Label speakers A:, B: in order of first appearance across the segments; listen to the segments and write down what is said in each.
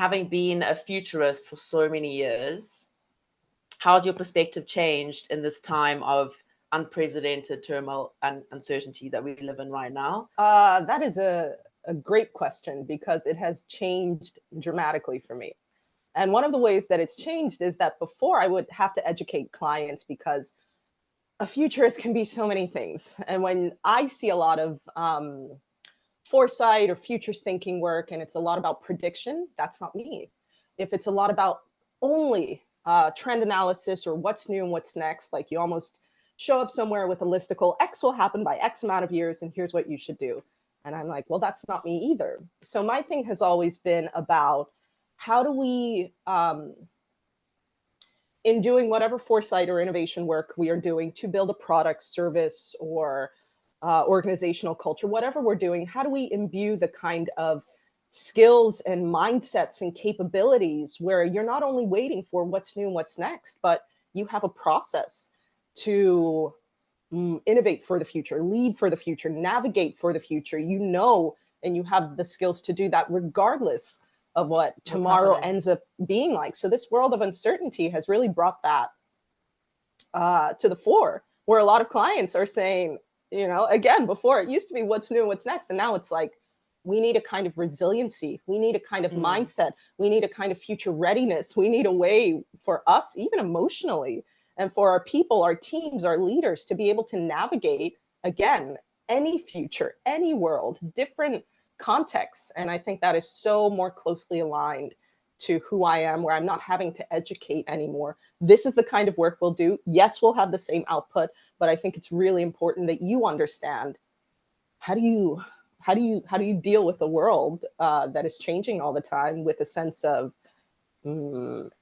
A: having been a futurist for so many years, how's your perspective changed in this time of unprecedented turmoil and uncertainty that we live in right now?
B: That is a great question, because it has changed dramatically for me. And one of the ways that it's changed is that before I would have to educate clients, because a futurist can be so many things. And when I see a lot of foresight or futures thinking work, and it's a lot about prediction, that's not me. If it's a lot about only trend analysis or what's new and what's next, like you almost show up somewhere with a listicle, X will happen by X amount of years, and here's what you should do. And I'm like, well, that's not me either. So my thing has always been about how do we, in doing whatever foresight or innovation work we are doing to build a product, service, or organizational culture, whatever we're doing, how do we imbue the kind of skills and mindsets and capabilities where you're not only waiting for what's new and what's next, but you have a process to innovate for the future, lead for the future, navigate for the future, and you have the skills to do that regardless of what tomorrow ends up being like. So this world of uncertainty has really brought that to the fore, where a lot of clients are saying, again, before it used to be what's new and what's next. And now it's like, we need a kind of resiliency. We need a kind of mindset. We need a kind of future readiness. We need a way for us, even emotionally, and for our people, our teams, our leaders, to be able to navigate, again, any future, any world, different contexts. And I think that is so more closely aligned to who I am, where I'm not having to educate anymore. This is the kind of work we'll do. Yes, we'll have the same output, but I think it's really important that you understand, how do you deal with a world that is changing all the time with a sense of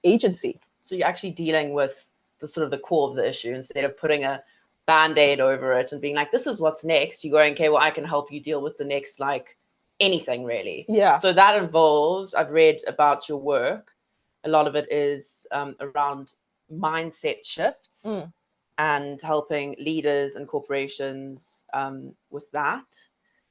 B: agency.
A: So you're actually dealing with the sort of the core of the issue, instead of putting a band-aid over it and being like, this is what's next. You're going, okay, well, I can help you deal with the next, like, anything really.
B: Yeah.
A: So that involves, I've read about your work, a lot of it is around mindset shifts and helping leaders and corporations with that.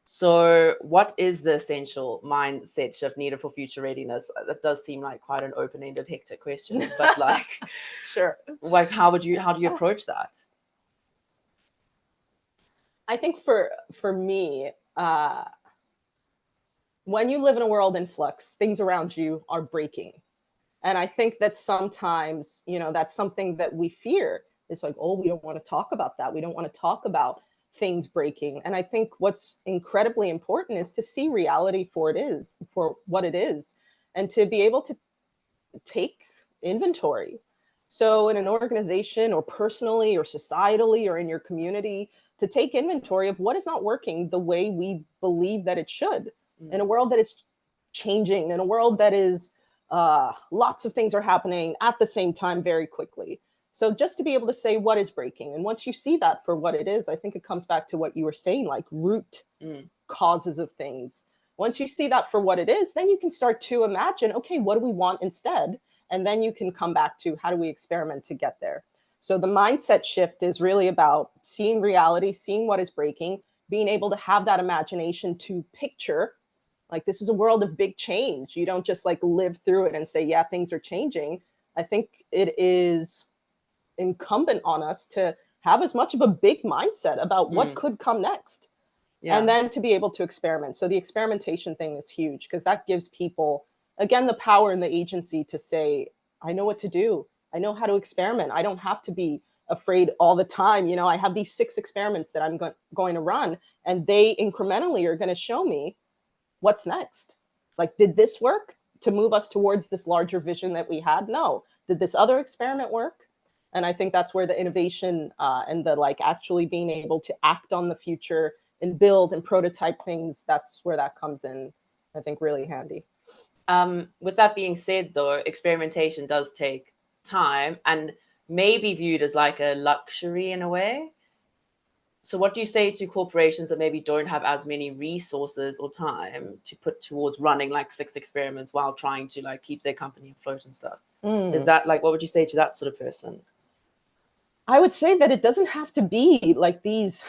A: So what is the essential mindset shift needed for future readiness? That does seem like quite an open-ended, hectic question, but like,
B: sure.
A: Like, how do you approach that?
B: I think for me, when you live in a world in flux, things around you are breaking. And I think that sometimes, that's something that we fear. It's like, oh, we don't want to talk about that. We don't want to talk about things breaking. And I think what's incredibly important is to see reality for what it is, and to be able to take inventory. So in an organization, or personally, or societally, or in your community, to take inventory of what is not working the way we believe that it should, in a world that is changing, in a world that is lots of things are happening at the same time very quickly. So just to be able to say what is breaking. And once you see that for what it is, I think it comes back to what you were saying, like root causes of things. Once you see that for what it is, then you can start to imagine, okay, what do we want instead? And then you can come back to, how do we experiment to get there? So the mindset shift is really about seeing reality, seeing what is breaking, being able to have that imagination to picture, like, this is a world of big change. You don't just like live through it and say, yeah, things are changing. I think it is incumbent on us to have as much of a big mindset about what could come next. Yeah. And then to be able to experiment. So the experimentation thing is huge, because that gives people, again, the power and the agency to say, I know what to do. I know how to experiment. I don't have to be afraid all the time. I have these 6 experiments that I'm going to run, and they incrementally are going to show me what's next. Like, did this work to move us towards this larger vision that we had? No. Did this other experiment work? And I think that's where the innovation and the like actually being able to act on the future and build and prototype things, that's where that comes in, I think, really handy.
A: With that being said, though, experimentation does take time and may be viewed as like a luxury in a way. So what do you say to corporations that maybe don't have as many resources or time to put towards running like 6 experiments while trying to like keep their company afloat and stuff? Is that like, what would you say to that sort of person?
B: I would say that it doesn't have to be like these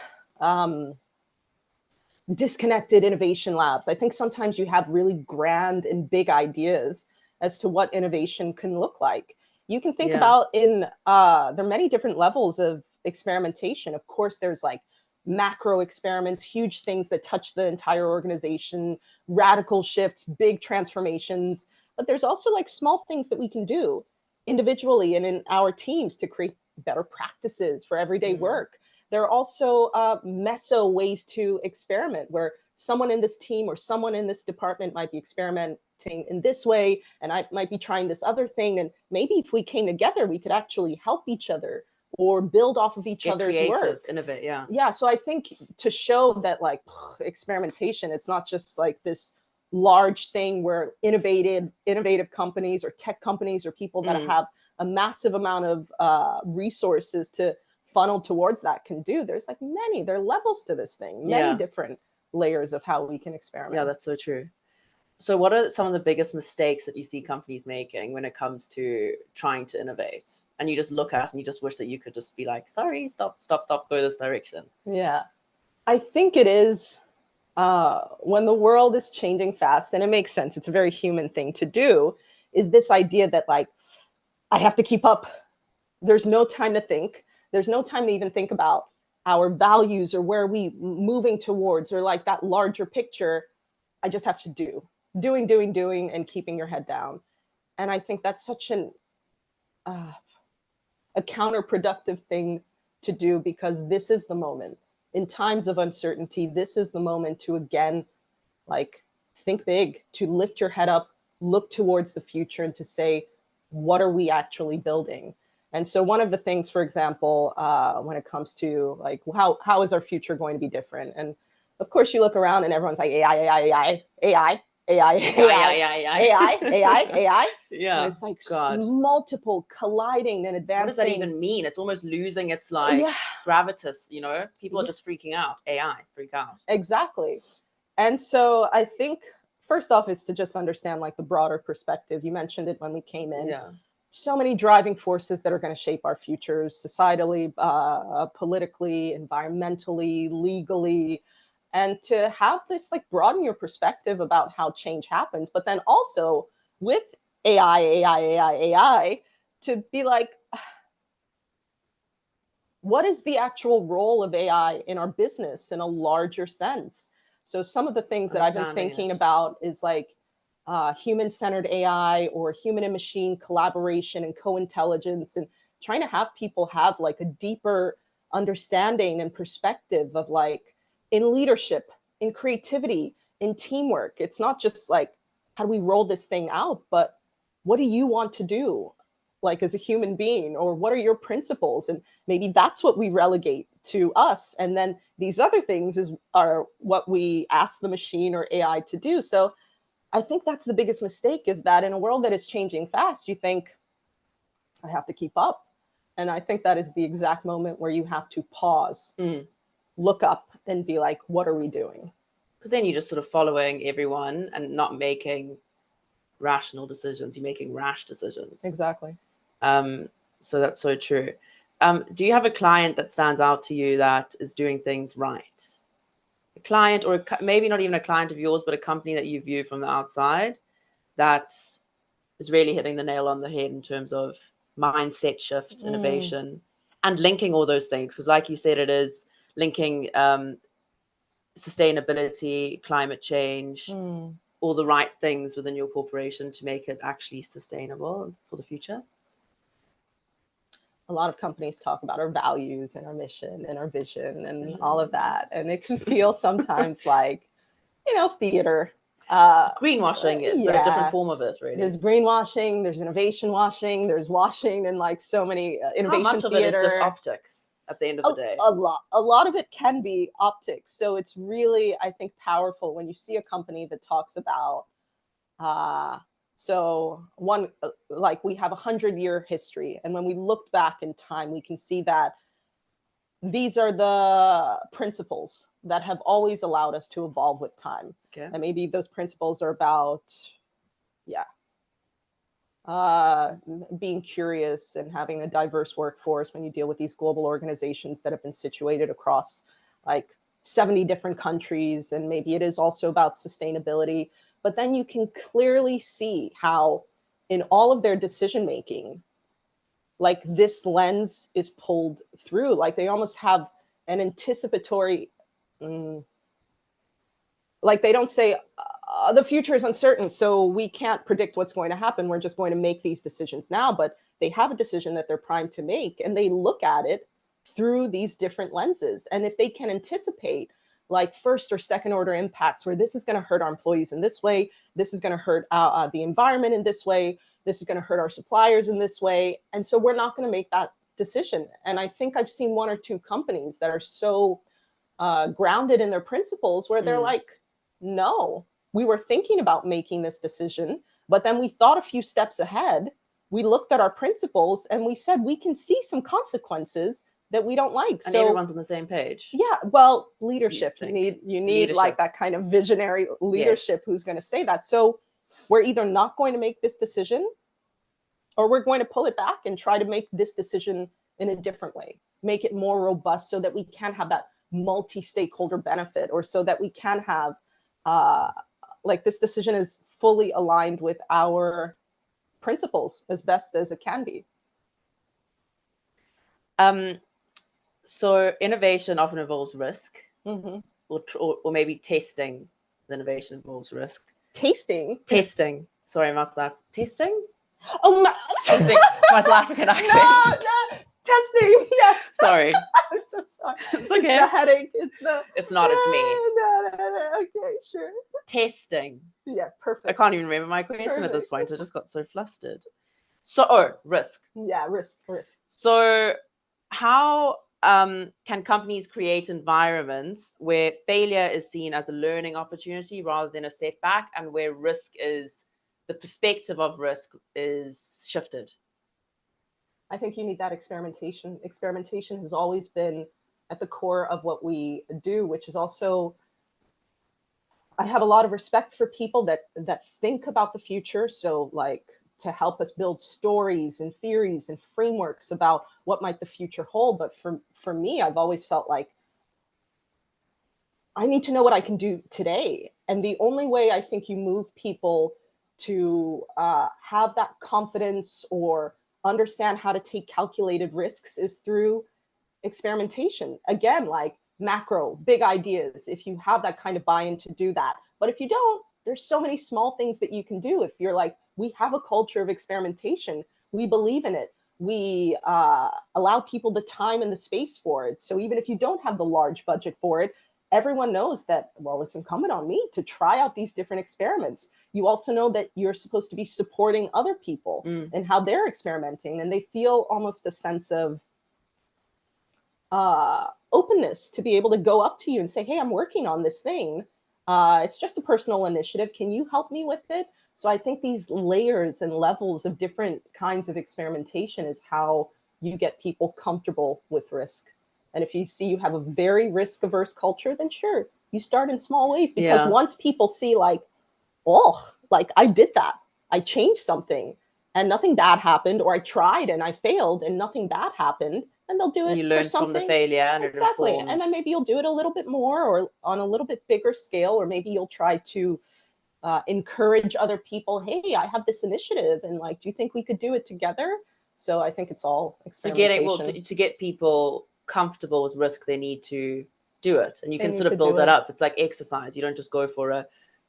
B: disconnected innovation labs. I think sometimes you have really grand and big ideas, as to what innovation can look like. You can think
A: Yeah.
B: about there are many different levels of experimentation. Of course, there's like macro experiments, huge things that touch the entire organization, radical shifts, big transformations. But there's also like small things that we can do individually and in our teams to create better practices for everyday work. There are also meso ways to experiment where someone in this team or someone in this department might be experimenting in this way, and I might be trying this other thing. And maybe if we came together, we could actually help each other or build off of each other's
A: creative,
B: work.
A: Innovate, yeah.
B: Yeah, so I think to show that like experimentation, it's not just like this large thing where innovative companies or tech companies or people that have a massive amount of resources to funnel towards that can do. There's like there are levels to this thing, many different layers of how we can experiment.
A: Yeah, that's so true. So what are some of the biggest mistakes that you see companies making when it comes to trying to innovate? And you just look at and you just wish that you could just be like, sorry, stop, go this direction.
B: Yeah, I think it is when the world is changing fast, and it makes sense, it's a very human thing to do, is this idea that like, I have to keep up. There's no time to think. There's no time to even think about our values or where we moving towards or like that larger picture. I just have to doing, and keeping your head down. And I think that's such a counterproductive thing to do, because this is the moment in times of uncertainty. This is the moment to, again, like think big, to lift your head up, look towards the future, and to say, what are we actually building? And so one of the things, for example, when it comes to like, how is our future going to be different? And of course, you look around and everyone's like, AI.
A: Yeah.
B: And it's like multiple colliding and advancing.
A: What does that even mean? It's almost losing its like gravitas, you know? People are just freaking out. AI, freak out.
B: Exactly. And so I think first off is to just understand like the broader perspective. You mentioned it when we came in.
A: Yeah.
B: So many driving forces that are going to shape our futures societally, politically, environmentally, legally, and to have this like broaden your perspective about how change happens, but then also with AI, to be like, what is the actual role of AI in our business in a larger sense? So some of the things that I've been thinking about is like human-centered AI or human and machine collaboration and co-intelligence, and trying to have people have like a deeper understanding and perspective of like in leadership, in creativity, in teamwork. It's not just like, how do we roll this thing out, but what do you want to do? Like as a human being, or what are your principles? And maybe that's what we relegate to us. And then these other things are what we ask the machine or AI to do. So I think that's the biggest mistake, is that in a world that is changing fast, you think, I have to keep up. And I think that is the exact moment where you have to pause, look up and be like, what are we doing?
A: Because then you're just sort of following everyone and not making rational decisions. You're making rash decisions.
B: Exactly.
A: So that's so true. Do you have a client that stands out to you that is doing things right? A client, or maybe not even a client of yours, but a company that you view from the outside that is really hitting the nail on the head in terms of mindset shift, innovation, and linking all those things. Because like you said, it is linking sustainability, climate change, all the right things within your corporation to make it actually sustainable for the future.
B: A lot of companies talk about our values and our mission and our vision and all of that. And it can feel sometimes like, theater.
A: Greenwashing, but a different form of it, really.
B: There's greenwashing, there's innovation washing, there's washing, and like so many innovation
A: How much of
B: theater.
A: it is just optics at the end of the day?
B: A lot of it can be optics. So it's really, I think, powerful when you see a company that talks about, like we have 100-year history. And when we looked back in time, we can see that these are the principles that have always allowed us to evolve with time.
A: Okay.
B: And maybe those principles are about, being curious and having a diverse workforce when you deal with these global organizations that have been situated across like 70 different countries. And maybe it is also about sustainability. But then you can clearly see how in all of their decision making, like this lens is pulled through, like they almost have an anticipatory, like they don't say the future is uncertain, so we can't predict what's going to happen, we're just going to make these decisions now. But they have a decision that they're primed to make, and they look at it through these different lenses. And if they can anticipate like first or second order impacts, where this is going to hurt our employees in this way, this is going to hurt the environment in this way, this is going to hurt our suppliers in this way, and so we're not going to make that decision. And I think I've seen one or two companies that are so grounded in their principles where they're like, no, we were thinking about making this decision, but then we thought a few steps ahead. We looked at our principles and we said, we can see some consequences that we don't like.
A: And so everyone's on the same page.
B: Yeah, well, leadership. You need leadership. Like that kind of visionary leadership, yes, who's going to say that. So we're either not going to make this decision, or we're going to pull it back and try to make this decision in a different way, make it more robust so that we can have that multi-stakeholder benefit, or so that we can have like this decision is fully aligned with our principles as best as it can be.
A: So innovation often involves risk,
B: mm-hmm,
A: or maybe testing the innovation involves risk.
B: Testing.
A: Sorry, I must laugh. Testing?
B: Oh my!
A: Testing. My South African accent.
B: No. Testing. Yes.
A: Sorry.
B: I'm so sorry.
A: It's okay.
B: It's the headache.
A: It's not. It's me.
B: No. Okay, sure.
A: Testing.
B: Yeah, perfect.
A: I can't even remember my question at this point. I just got so flustered. So, risk.
B: Yeah, risk.
A: So, how can companies create environments where failure is seen as a learning opportunity rather than a setback, and where the perspective of risk is shifted?
B: I think you need that experimentation. Experimentation has always been at the core of what we do, which is also, I have a lot of respect for people that think about the future. So like to help us build stories and theories and frameworks about what might the future hold. But for me, I've always felt like I need to know what I can do today. And the only way I think you move people to have that confidence or understand how to take calculated risks is through experimentation. Again, like macro, big ideas, if you have that kind of buy-in to do that. But if you don't, there's so many small things that you can do. If you're like, we have a culture of experimentation, we believe in it, we allow people the time and the space for it. So even if you don't have the large budget for it, everyone knows that, well, it's incumbent on me to try out these different experiments. You also know that you're supposed to be supporting other people and how they're experimenting, and they feel almost a sense of openness to be able to go up to you and say, hey, I'm working on this thing. It's just a personal initiative. Can you help me with it? So I think these layers and levels of different kinds of experimentation is how you get people comfortable with risk. And if you see you have a very risk-averse culture, then sure, you start in small ways. Because once people see like, oh, like I did that, I changed something and nothing bad happened, or I tried and I failed and nothing bad happened, and they'll do it.
A: You learn from the failure, and
B: exactly. And then maybe you'll do it a little bit more, or on a little bit bigger scale, or maybe you'll try to encourage other people. Hey, I have this initiative, and like, do you think we could do it together? So I think it's all experimentation.
A: To get people comfortable with risk, they need to do it, and you can sort of build that up. It's like exercise. You don't just go for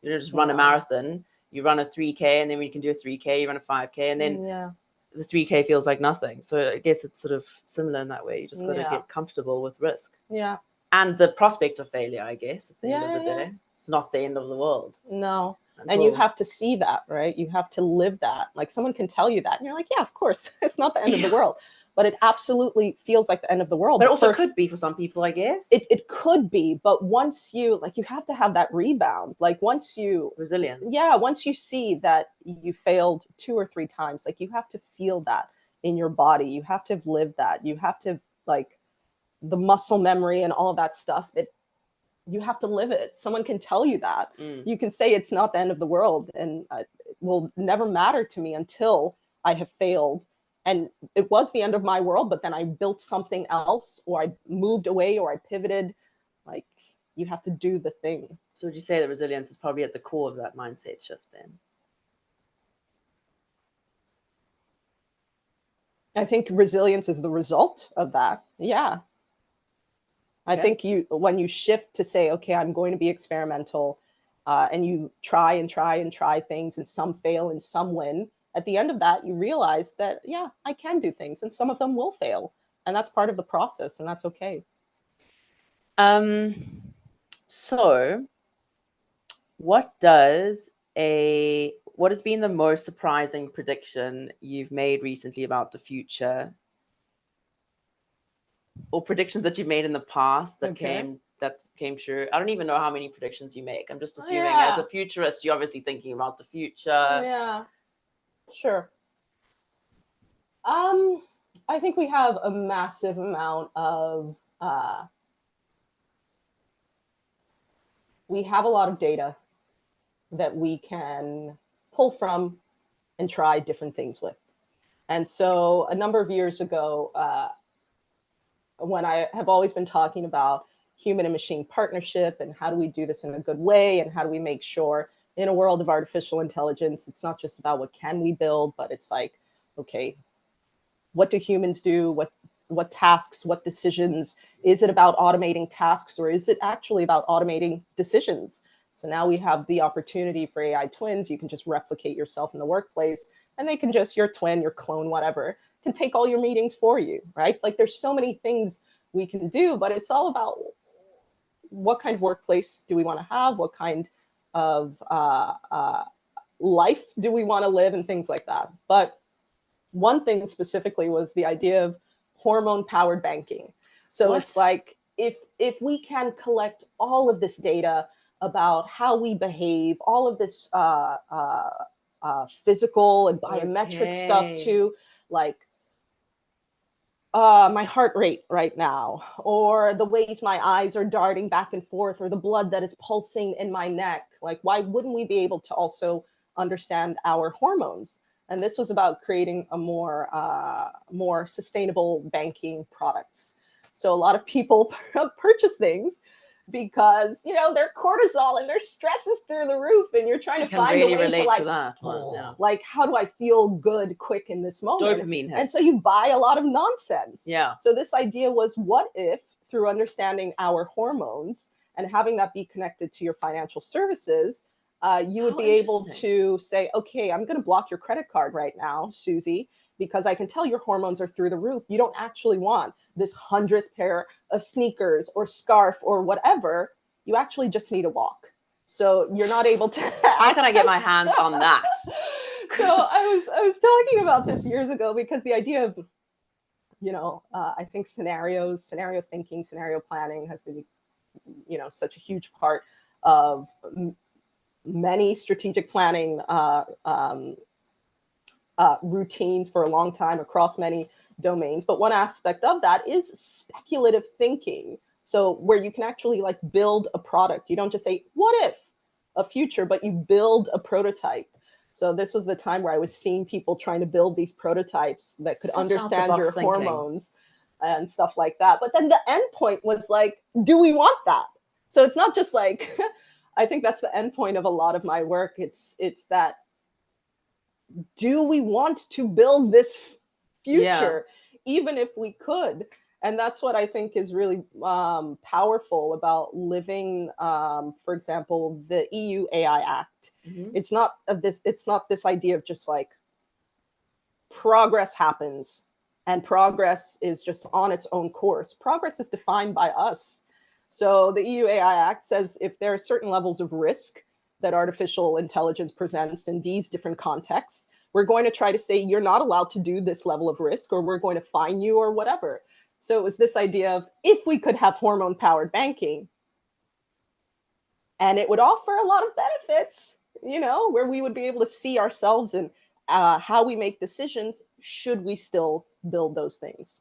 A: you don't just run a marathon. You run a 3K, and then when you can do a 3K, you run a 5K, and then the 3K feels like nothing. So I guess it's sort of similar in that way. You just got to get comfortable with risk.
B: Yeah.
A: And the prospect of failure, I guess, at the end of the day. It's not the end of the world.
B: No. And you have to see that, right? You have to live that. Like someone can tell you that, and you're like, yeah, of course, it's not the end of the world. But it absolutely feels like the end of the world.
A: But it also could be for some people, I guess.
B: It could be, but once you have to have that rebound. Like once you
A: resilience.
B: Yeah, once you see that you failed 2 or 3 times, like you have to feel that in your body. You have to have lived that. You have to like the muscle memory and all that stuff. You have to live it. Someone can tell you that. You can say it's not the end of the world, and it will never matter to me until I have failed. And it was the end of my world, but then I built something else, or I moved away, or I pivoted. Like, you have to do the thing.
A: So would you say that resilience is probably at the core of that mindset shift then?
B: I think resilience is the result of that. Yeah. I think when you shift to say, okay, I'm going to be experimental, and you try and try and try things, and some fail and some win, at the end of that, you realize that, yeah, I can do things, and some of them will fail. And that's part of the process, and that's okay.
A: So what has been the most surprising prediction you've made recently about the future, or predictions that you've made in the past that came true? I don't even know how many predictions you make. I'm just assuming as a futurist, you're obviously thinking about the future.
B: Yeah, sure. I think we have a massive amount of we have a lot of data that we can pull from and try different things with. And so a number of years ago, when I have always been talking about human and machine partnership and how do we do this in a good way, and how do we make sure in a world of artificial intelligence, it's not just about what can we build, but it's like, okay, what do humans do? What tasks, what decisions? Is it about automating tasks, or is it actually about automating decisions? So now we have the opportunity for AI twins. You can just replicate yourself in the workplace, and they can just, your twin, your clone, whatever, can take all your meetings for you, right? Like there's so many things we can do, but it's all about what kind of workplace do we want to have? What kind of life do we want to live, and things like that. But one thing specifically was the idea of hormone-powered banking. So it's like, if we can collect all of this data about how we behave, all of this physical and biometric stuff too, like my heart rate right now, or the ways my eyes are darting back and forth, or the blood that is pulsing in my neck. Like, why wouldn't we be able to also understand our hormones? And this was about creating a more sustainable banking products. So a lot of people purchase things because, you know, their cortisol and their stress is through the roof, and you're trying to find a way to like, like, how do I feel good quick in this moment?
A: Dopamine hits.
B: And so you buy a lot of nonsense.
A: Yeah.
B: So this idea was, what if through understanding our hormones and having that be connected to your financial services, you would be able to say, okay, I'm going to block your credit card right now, Susie, because I can tell your hormones are through the roof. You don't actually want this 100th pair of sneakers or scarf or whatever. You actually just need a walk. So you're not able to.
A: How can I get my hands on that?
B: So I was talking about this years ago, because the idea of, you know, I think scenario thinking, scenario planning has been, you know, such a huge part of many strategic planning routines for a long time across many domains. But one aspect of that is speculative thinking. So where you can actually like build a product. You don't just say, what if a future, but you build a prototype. So this was the time where I was seeing people trying to build these prototypes that could understand your hormones and stuff like that. But then the end point was like, do we want that? So it's not just like, I think that's the end point of a lot of my work. It's that, do we want to build this future, even if we could? And that's what I think is really powerful about living, for example, the EU AI Act. Mm-hmm. It's not this idea of just like progress happens and progress is just on its own course. Progress is defined by us. So the EU AI Act says if there are certain levels of risk that artificial intelligence presents in these different contexts, we're going to try to say you're not allowed to do this level of risk, or we're going to fine you or whatever. So it was this idea of, if we could have hormone-powered banking, and it would offer a lot of benefits, you know, where we would be able to see ourselves in how we make decisions, should we still build those things?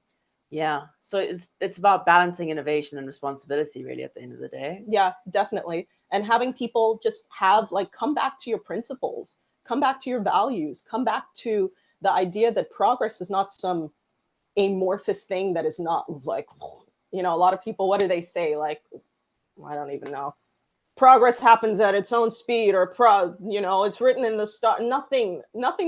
A: Yeah. So it's about balancing innovation and responsibility, really, at the end of the day.
B: Yeah, definitely. And having people just have, like, come back to your principles, come back to your values, come back to the idea that progress is not some amorphous thing that is not like, you know, a lot of people, what do they say? Like, I don't even know. Progress happens at its own speed, or you know, it's written in the star. Nothing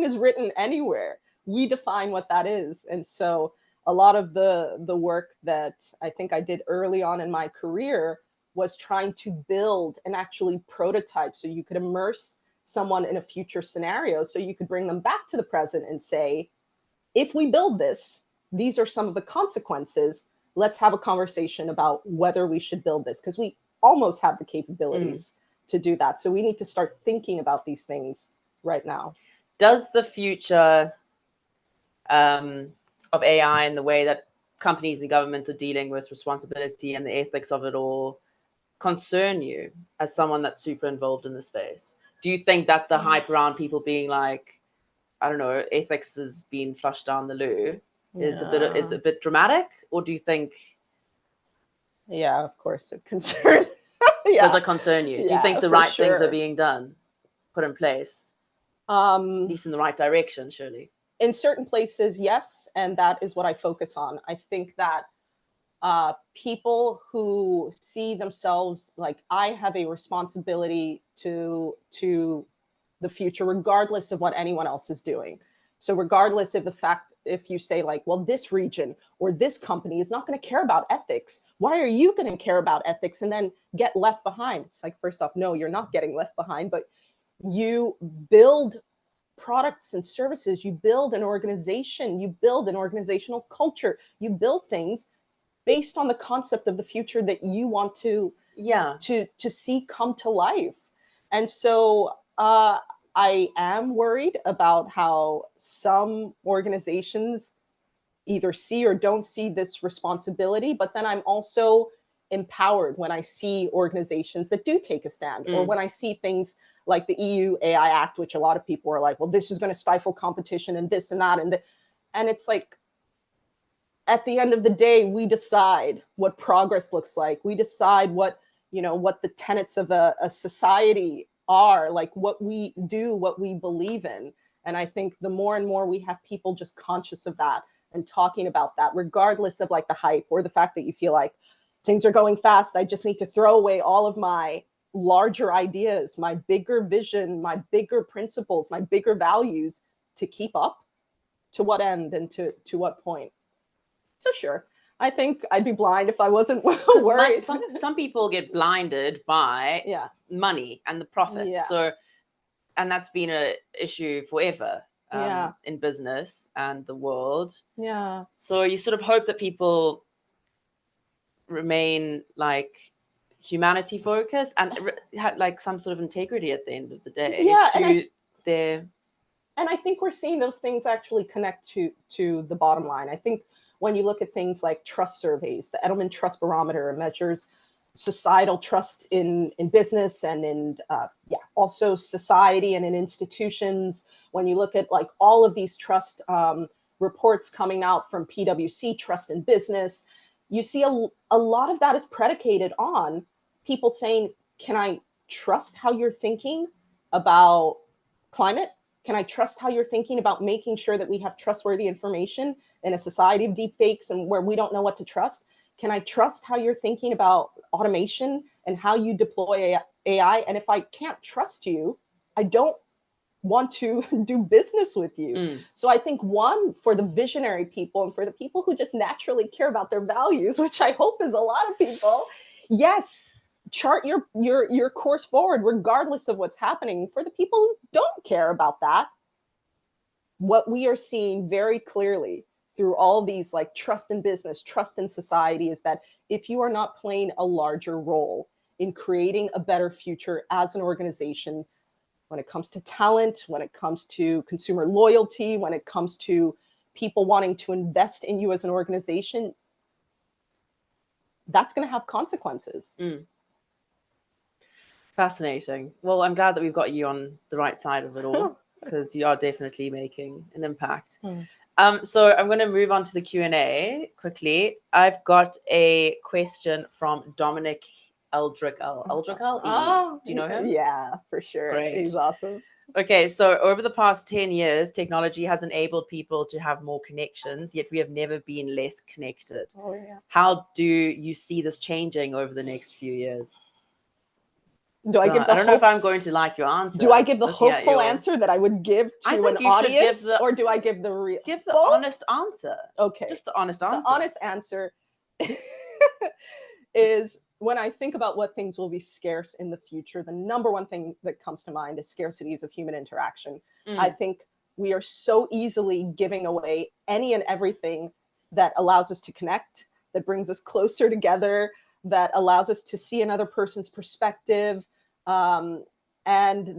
B: is written anywhere. we define what that is. And so a lot of the work that I think I did early on in my career was trying to build and actually prototype, so you could immerse someone in a future scenario, so you could bring them back to the present and say, if we build this, these are some of the consequences. Let's have a conversation about whether we should build this, because we almost have the capabilities to do that. So we need to start thinking about these things right now.
A: Does the future of AI and the way that companies and governments are dealing with responsibility and the ethics of it all concern you as someone that's super involved in the space? Do you think that the hype around people being like, I don't know, ethics has been flushed down the loo is a bit dramatic? Or do you think...
B: Yeah, of course it concerns.
A: Does it concern you? Do you think the right things are being done, put in place? At least in the right direction, surely.
B: In certain places, yes. And that is what I focus on. I think that people who see themselves like, I have a responsibility to the future, regardless of what anyone else is doing. So regardless of the fact, if you say like, well, this region or this company is not going to care about ethics, why are you going to care about ethics and then get left behind? It's like, first off, no, you're not getting left behind, but you build products and services, you build an organization, you build an organizational culture, you build things based on the concept of the future that you want to see come to life. And so I am worried about how some organizations either see or don't see this responsibility, but then I'm also empowered when I see organizations that do take a stand, or when I see things like the EU AI Act, which a lot of people are like, well, this is going to stifle competition and this and that. And it's like, at the end of the day, we decide what progress looks like. We decide what the tenets of a society are, like what we do, what we believe in. And I think the more and more we have people just conscious of that and talking about that, regardless of like the hype or the fact that you feel like things are going fast, I just need to throw away all of my larger ideas, my bigger vision, my bigger principles, my bigger values to keep up. To what end and to what point? So sure, I think I'd be blind if I wasn't worried.
A: Some people get blinded by money and the profits.
B: Yeah.
A: So, and that's been an issue forever in business and the world.
B: Yeah.
A: So you sort of hope that people remain like humanity focused and have like some sort of integrity at the end of the day.
B: Yeah,
A: and
B: I think we're seeing those things actually connect to the bottom line. I think when you look at things like trust surveys, the Edelman Trust Barometer measures societal trust in business and in also society and in institutions. When you look at like all of these trust reports coming out from PwC, Trust in Business, you see a lot of that is predicated on people saying, can I trust how you're thinking about climate? Can I trust how you're thinking about making sure that we have trustworthy information in a society of deep fakes and where we don't know what to trust? Can I trust how you're thinking about automation and how you deploy AI? And if I can't trust you, I don't want to do business with you. So I think one, for the visionary people and for the people who just naturally care about their values, which I hope is a lot of people, yes, chart your course forward regardless of what's happening. For the people who don't care about that, what we are seeing very clearly through all these like trust in business, trust in society, is that if you are not playing a larger role in creating a better future as an organization, when it comes to talent, when it comes to consumer loyalty, when it comes to people wanting to invest in you as an organization, that's going to have consequences.
A: Fascinating. Well, I'm glad that we've got you on the right side of it all, because you are definitely making an impact. So I'm going to move on to the Q&A quickly. I've got a question from Dominic Eldrickal. Do you know him?
B: Yeah, for sure.
A: Great.
B: He's awesome.
A: Okay, so over the past 10 years, technology has enabled people to have more connections, yet we have never been less connected.
B: Oh, yeah.
A: How do you see this changing over the next few years?
B: Do I give the
A: I don't know if I'm going to like your answer.
B: Do I give the
A: looking at
B: hopeful
A: your-
B: answer that I would give
A: I
B: to
A: think
B: an
A: you should give
B: audience, or do I give the real?
A: Give the
B: Both?
A: honest answer.
B: Okay.
A: Just the honest answer.
B: The honest answer is, when I think about what things will be scarce in the future, the number one thing that comes to mind is scarcities of human interaction. I think we are so easily giving away any and everything that allows us to connect, that brings us closer together, that allows us to see another person's perspective. And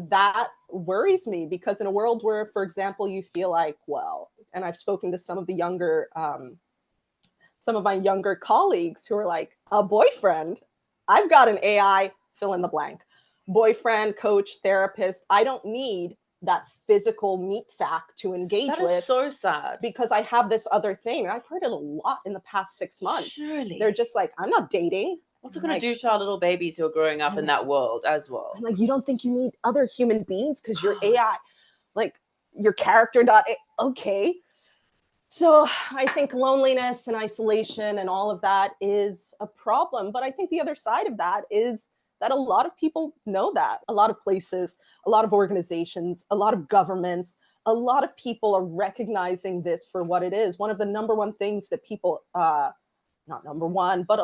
B: that worries me, because in a world where, for example, you feel like, well, and I've spoken to some of my younger colleagues who are like, a boyfriend, I've got an AI, fill in the blank, boyfriend, coach, therapist. I don't need that physical meat sack to engage with.
A: That is so sad.
B: Because I have this other thing. And I've heard it a lot in the past 6 months.
A: Surely.
B: They're just like, I'm not dating.
A: What's it going to do to our little babies who are growing up in that world as well?
B: I'm like, you don't think you need other human beings because you're AI, like your character dot okay. So I think loneliness and isolation and all of that is a problem. But I think the other side of that is that a lot of people know that. A lot of places, a lot of organizations, a lot of governments, a lot of people are recognizing this for what it is. One of the number one things that people, not number one, but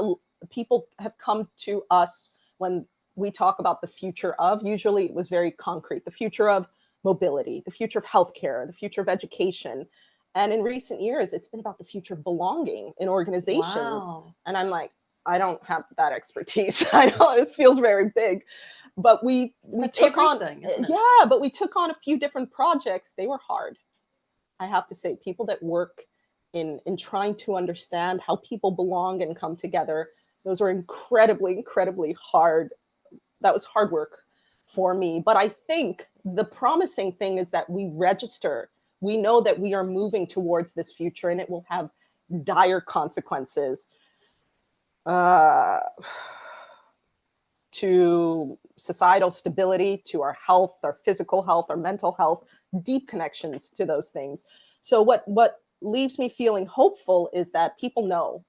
B: people have come to us when we talk about the future of, usually it was very concrete, the future of mobility, the future of healthcare, the future of education. And in recent years, it's been about the future of belonging in organizations.
A: Wow.
B: And I'm like, I don't have that expertise. I know this feels very big, but we took on, but we took on a few different projects. They were hard. I have to say, people that work in trying to understand how people belong and come together, those were incredibly, incredibly hard. That was hard work for me. But I think the promising thing is that we register. We know that we are moving towards this future, and it will have dire consequences to societal stability, to our health, our physical health, our mental health, deep connections to those things. So what leaves me feeling hopeful is that people know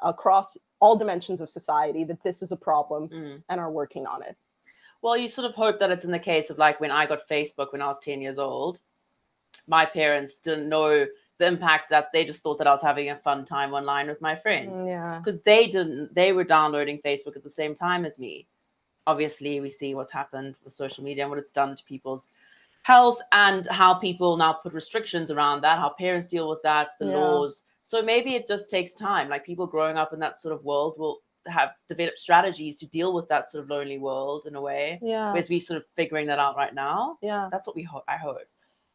B: across all dimensions of society that this is a problem and are working on it.
A: Well, you sort of hope that it's in the case of like when I got Facebook when I was 10 years old, my parents didn't know the impact, that they just thought that I was having a fun time online with my friends.
B: Yeah.
A: Because they were downloading Facebook at the same time as me. Obviously, we see what's happened with social media and what it's done to people's health, and how people now put restrictions around that, how parents deal with that, the laws. So maybe it just takes time. Like people growing up in that sort of world will have developed strategies to deal with that sort of lonely world in a way.
B: Yeah.
A: Whereas we sort of figuring that out right now.
B: Yeah.
A: That's what I hope.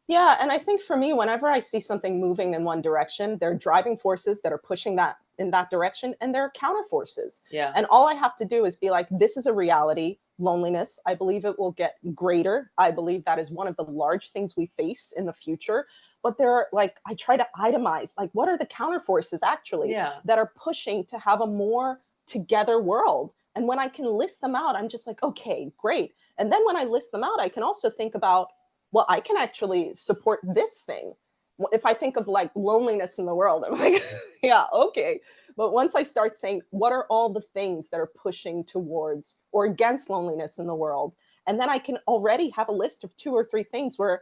B: Yeah. And I think for me, whenever I see something moving in one direction, there are driving forces that are pushing that in that direction, and there are counter forces.
A: Yeah.
B: And all I have to do is be like, this is a reality. Loneliness, I believe it will get greater. I believe that is one of the large things we face in the future. But there are, like, I try to itemize, like, what are the counter forces actually that are pushing to have a more together world? And when I can list them out, I'm just like, okay, great. And then when I list them out, I can also think about, well, I can actually support this thing. If I think of like loneliness in the world, I'm like, yeah, okay. But once I start saying, what are all the things that are pushing towards or against loneliness in the world? And then I can already have a list of 2 or 3 things where,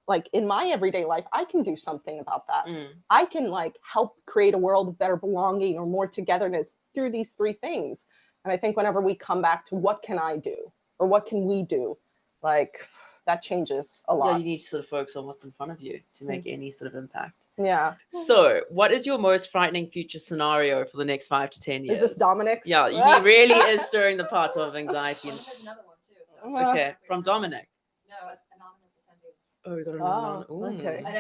B: like, in my everyday life, I can do something about that. I can like help create a world of better belonging or more togetherness through these 3 things. And I think whenever we come back to what can I do or what can we do, like, that changes a lot.
A: Yeah, you need to sort of focus on what's in front of you to make any sort of impact.
B: Yeah.
A: So, what is your most frightening future scenario for the next 5 to 10 years?
B: Is this Dominic's?
A: Yeah, he really is stirring the pot of anxiety.
C: There's another one too. So.
A: Okay, from Dominic.
C: No, anonymous attendee.
A: Oh, we got another.
B: Okay.
C: I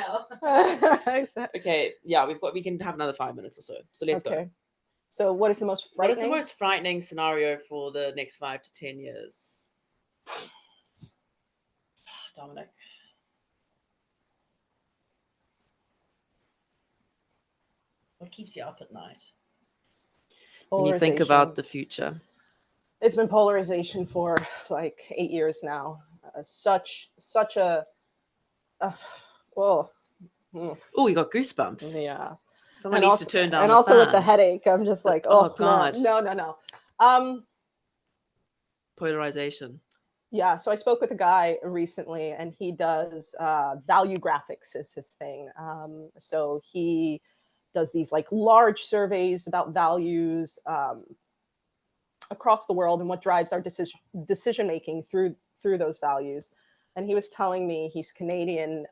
C: know.
A: Okay, yeah, we can have another 5 minutes or so. So let's go.
B: So what is the most frightening?
A: What is the most frightening scenario for the next 5 to 10 years? Dominic. What keeps you up at night when you think about the future?
B: It's been polarization for like 8 years now. Such a
A: Oh, you got goosebumps.
B: Yeah.
A: Someone needs to turn down.
B: And
A: the
B: also
A: fan.
B: with the headache, I'm just like,
A: oh God.
B: No.
A: Polarization.
B: Yeah, so I spoke with a guy recently, and he does value graphics is his thing. So he does these like large surveys about values across the world and what drives our decision making through those values. And he was telling me he's Canadian.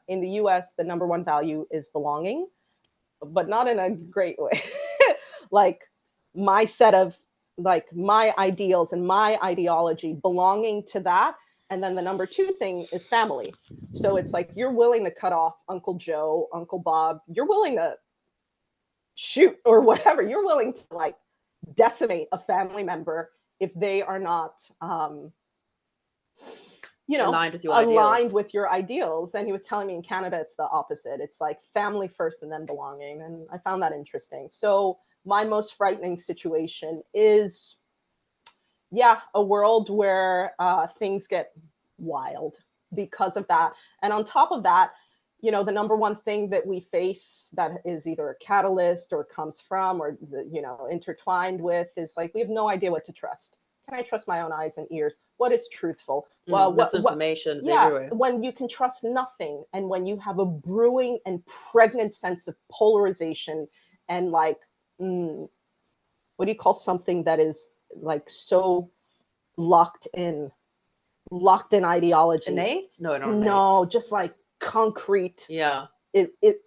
B: In the U.S., the number one value is belonging, but not in a great way. Like my set of like my ideals and my ideology belonging to that. And then the number two thing is family. So it's like you're willing to cut off Uncle Joe, Uncle Bob. You're willing to shoot or whatever. You're willing to like decimate a family member if they are not
A: aligned with your
B: aligned with your ideals. And he was telling me in Canada it's the opposite. It's like family first and then belonging. And I found that interesting. So my most frightening situation is a world where things get wild because of that. And on top of that, the number one thing that we face that is either a catalyst or comes from or intertwined with is like we have no idea what to trust. Can I trust my own eyes and ears? What is truthful?
A: Well, misinformation is everywhere.
B: When you can trust nothing, and when you have a brewing and pregnant sense of polarization and like, what do you call something that is like so locked in ideology?
A: Innate?
B: No, just like concrete.
A: Yeah.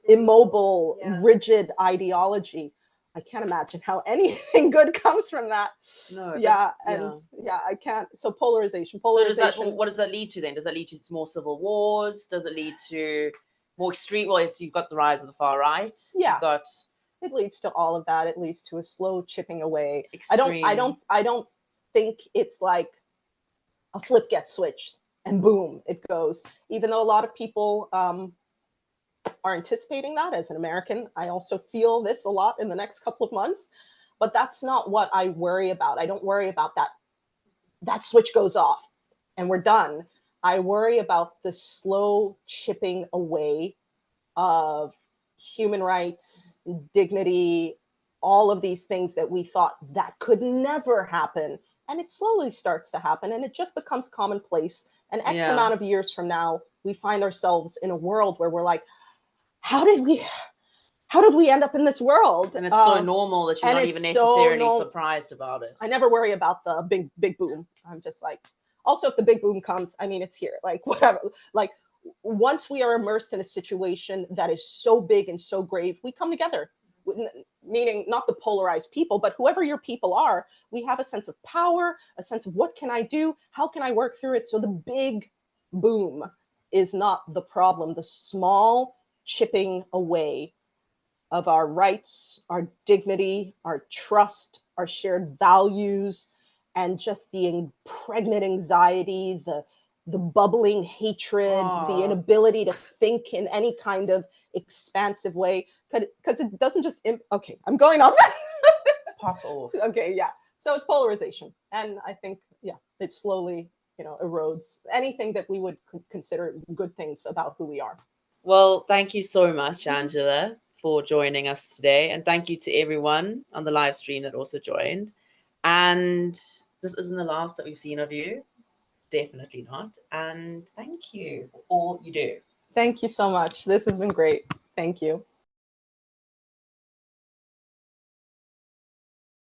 B: Immobile, rigid ideology. I can't imagine how anything good comes from that.
A: No.
B: I can't. So polarization.
A: So what does that lead to then? Does that lead to more civil wars? Does it lead to more extreme? Well, you've got the rise of the far right.
B: Yeah.
A: You've got.
B: It leads to all of that. It leads to a slow chipping away.
A: Extreme.
B: I don't think it's like a flip gets switched and boom, it goes. Even though a lot of people are anticipating that. As an American, I also feel this a lot in the next couple of months, but that's not what I worry about. I don't worry about that switch goes off and we're done. I worry about the slow chipping away of human rights, dignity, all of these things that we thought that could never happen. And it slowly starts to happen and it just becomes commonplace. And X amount of years from now, we find ourselves in a world where we're like, how did we end up in this world?
A: And it's so normal that you're not even necessarily surprised about it.
B: I never worry about the big boom. I'm just like, also if the big boom comes, I mean, it's here, like whatever. Like once we are immersed in a situation that is so big and so grave, we come together, meaning not the polarized people, but whoever your people are, we have a sense of power, a sense of what can I do? How can I work through it? So the big boom is not the problem. The small chipping away of our rights, our dignity, our trust, our shared values, and just the pregnant anxiety, the bubbling hatred, the inability to think in any kind of expansive way, because it doesn't just okay, I'm going off.
A: Pop off.
B: Okay, yeah. So it's polarization, and I think it slowly erodes anything that we would consider good things about who we are.
A: Well, thank you so much, Angela, for joining us today. And thank you to everyone on the live stream that also joined. And this isn't the last that we've seen of you. Definitely not. And thank you for all you do.
B: Thank you so much. This has been great. Thank you.